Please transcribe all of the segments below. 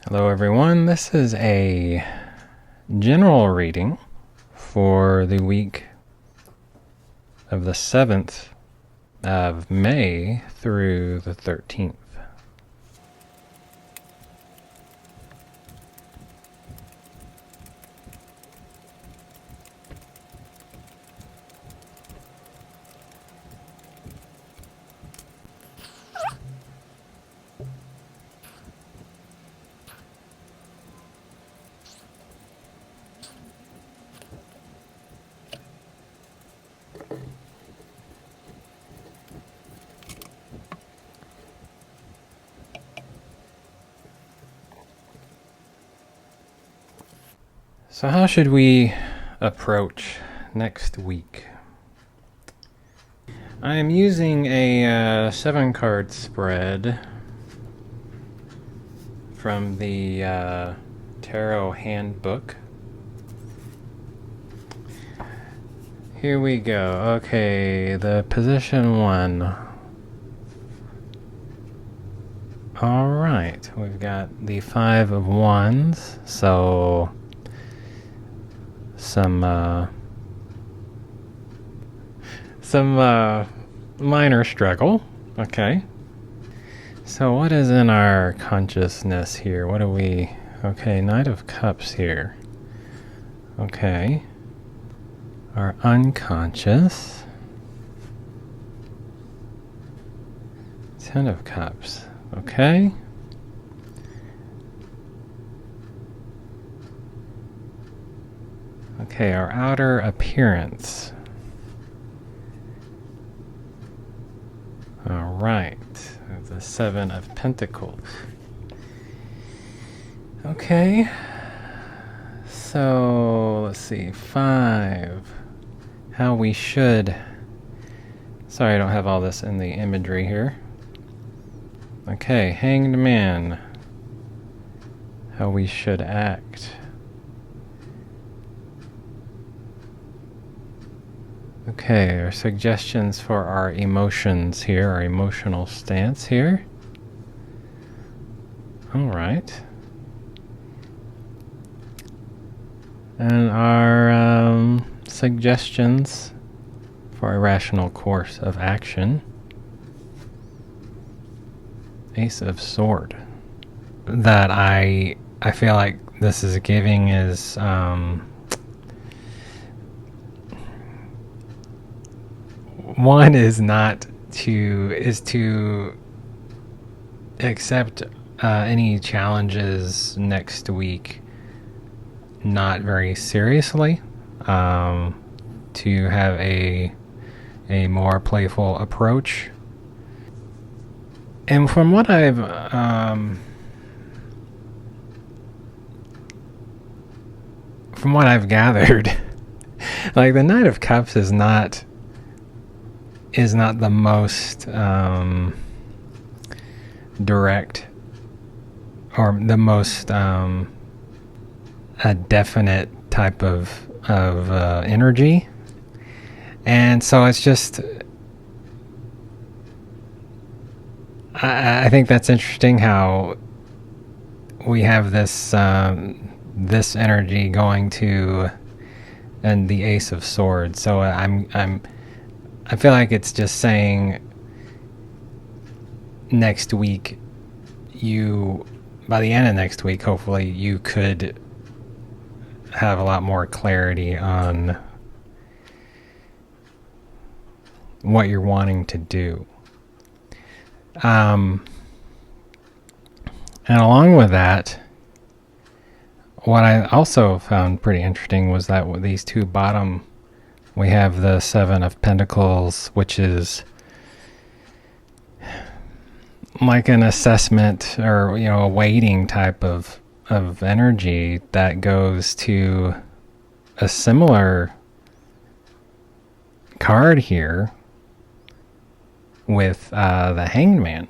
Hello everyone, this is a general reading for the week of the 7th of May through the 13th. So how should we approach next week? I am using a 7-card spread from the Tarot Handbook. Here we go. Okay, the position 1. Alright, we've got the 5 of Wands, so some minor struggle. Okay. So what is in our consciousness here? What do we... Okay, Knight of Cups here. Okay. Our unconscious. 10 of Cups. Okay. Okay, our outer appearance. All right, the 7 of Pentacles. Okay, so let's see, 5. How we should... Sorry, I don't have all this in the imagery here. Okay, Hanged Man. How we should act. Okay, our suggestions for our emotions here, our emotional stance here. Alright. And our suggestions for a rational course of action. Ace of Sword. That I feel like this is giving is... One is to accept any challenges next week not very seriously, to have a more playful approach. And from what I've gathered, like the Knight of Cups is not the most direct or the most a definite type of energy, and so it's just I think that's interesting how we have this this energy going to and the Ace of Swords. So I feel like it's just saying next week, by the end of next week, hopefully, you could have a lot more clarity on what you're wanting to do. And along with that, what I also found pretty interesting was that with these two bottom... We have the 7 of Pentacles, which is like an assessment or, a weighting type of energy that goes to a similar card here with the Hanged Man.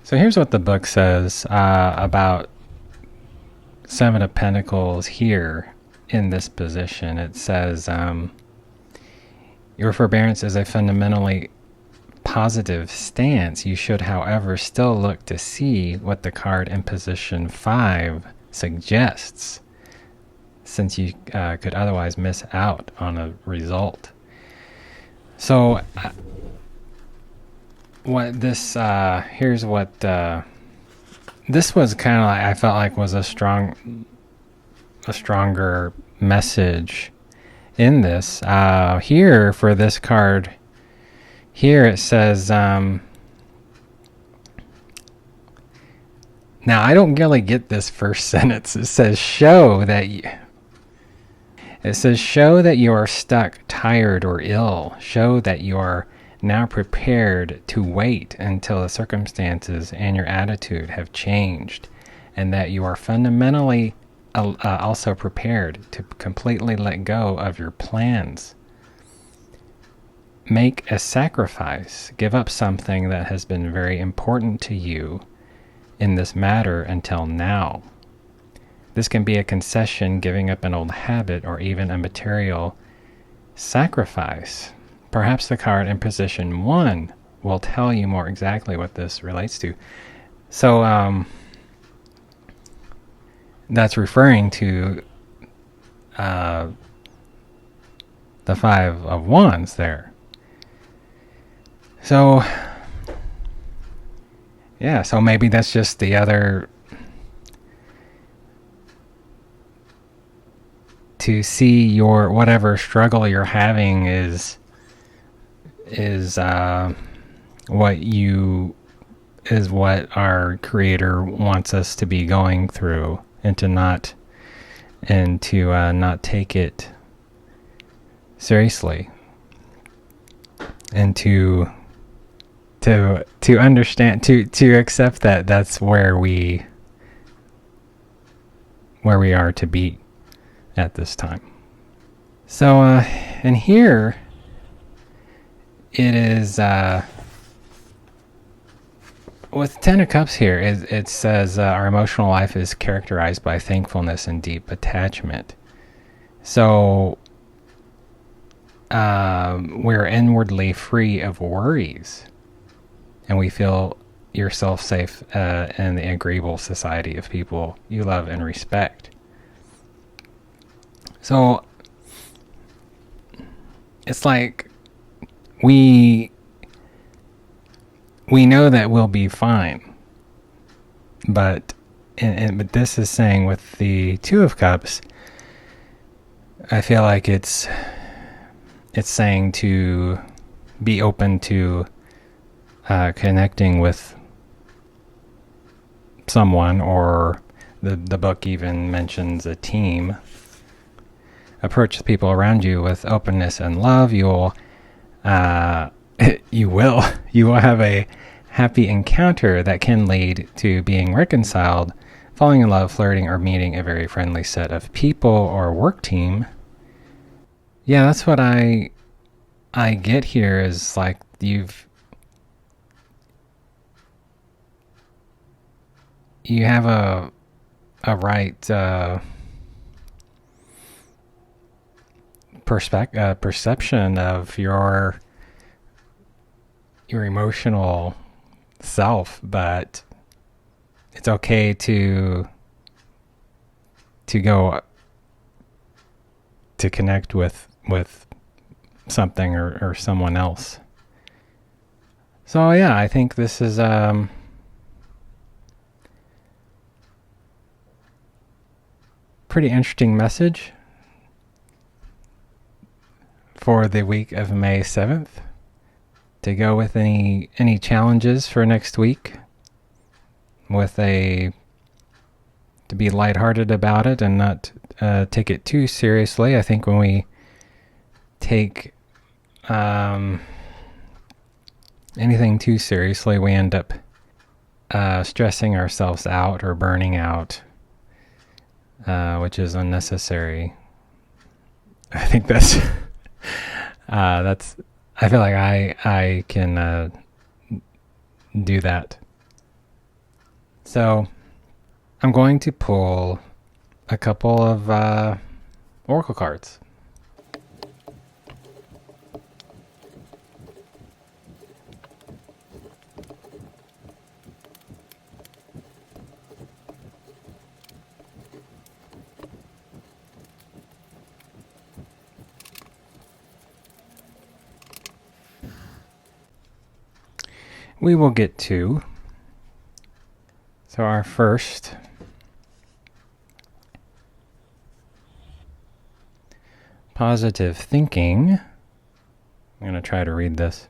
So here's what the book says about 7 of Pentacles here. In this position, it says, your forbearance is a fundamentally positive stance. You should, however, still look to see what the card in position 5 suggests, since you could otherwise miss out on a result. So what this here's what this was kind of like, I felt like was a stronger message in this. Here for this card, here it says, now I don't really get this first sentence. It says show that you are stuck, tired, or ill. Show that you are now prepared to wait until the circumstances and your attitude have changed, and that you are fundamentally also prepared to completely let go of your plans. Make a sacrifice. Give up something that has been very important to you in this matter until now. This can be a concession, giving up an old habit, or even a material sacrifice. Perhaps the card in position 1 will tell you more exactly what this relates to. So that's referring to the 5 of Wands there. So yeah, so maybe that's just the other, to see your whatever struggle you're having is what our Creator wants us to be going through, and to not take it seriously, and to understand, to accept that that's where we are to be at this time. So and here it is with 10 of Cups here, it says our emotional life is characterized by thankfulness and deep attachment. So we're inwardly free of worries, and we feel yourself safe in the agreeable society of people you love and respect. So it's like we know that we'll be fine, but this is saying, with the 2 of Cups, I feel like it's saying to be open to connecting with someone, or the book even mentions a team. Approach the people around you with openness and love. You will have a happy encounter that can lead to being reconciled, falling in love, flirting, or meeting a very friendly set of people or work team. Yeah, that's what I get here, is like you have a right perception of your emotional self, but it's okay to go to connect with something or someone else. So yeah, I think this is pretty interesting message for the week of May 7th. To go with any challenges for next week, to be lighthearted about it and not take it too seriously. I think when we take anything too seriously, we end up stressing ourselves out or burning out, which is unnecessary. I think that's I feel like I can do that. So I'm going to pull a couple of oracle cards. we will get to. So our first positive thinking. I'm going to try to read this.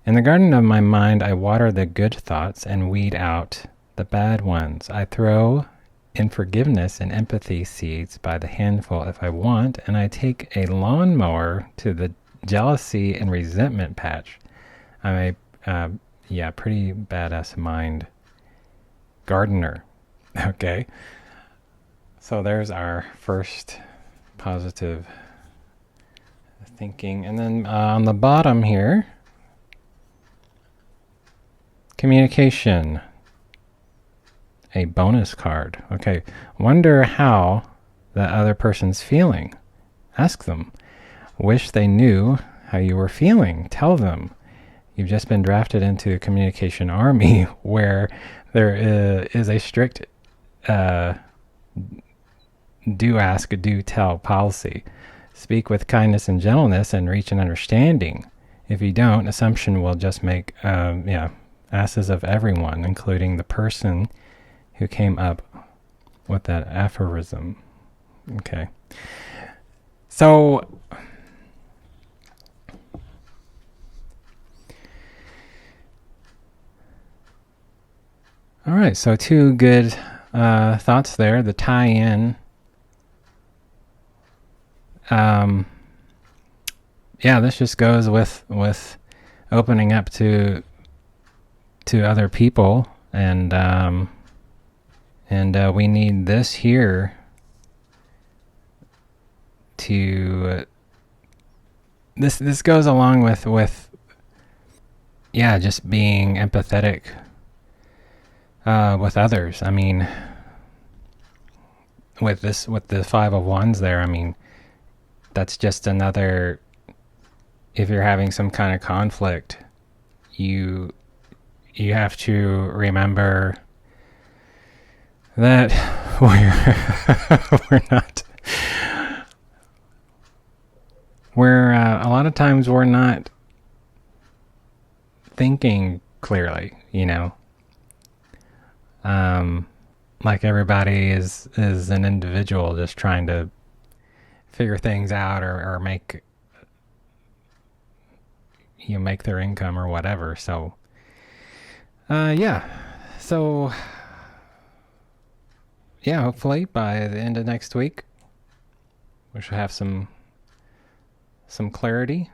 In the garden of my mind, I water the good thoughts and weed out the bad ones. I throw in forgiveness and empathy seeds by the handful if I want, and I take a lawnmower to the jealousy and resentment patch. I'm a pretty badass mind gardener. Okay. So there's our first positive thinking. And then on the bottom here, communication. A bonus card. Okay. Wonder how the other person's feeling. Ask them. Wish they knew how you were feeling. Tell them. You've just been drafted into a communication army where there is a strict do ask, do tell policy. Speak with kindness and gentleness and reach an understanding. If you don't, assumption will just make asses of everyone, including the person who came up with that aphorism. Okay. So all right, so two good thoughts there. The tie-in. This just goes with opening up to other people, and we need this here to. This goes along with just being empathetic. With others. I mean, with the Five of Wands there, I mean, that's just another, if you're having some kind of conflict, you have to remember that a lot of times we're not thinking clearly, like everybody is an individual just trying to figure things out or make their income or whatever. So hopefully by the end of next week we should have some clarity.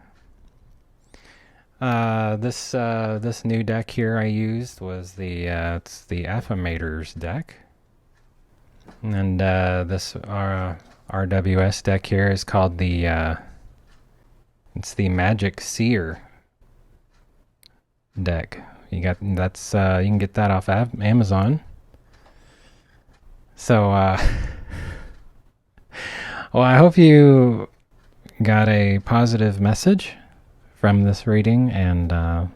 This new deck here I used was it's the Affirmators deck, and this RWS deck here is called it's the Magicseers deck. You can get that off Amazon. So well, I hope you got a positive message from this reading, and I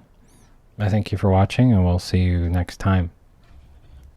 thank you for watching, and we'll see you next time.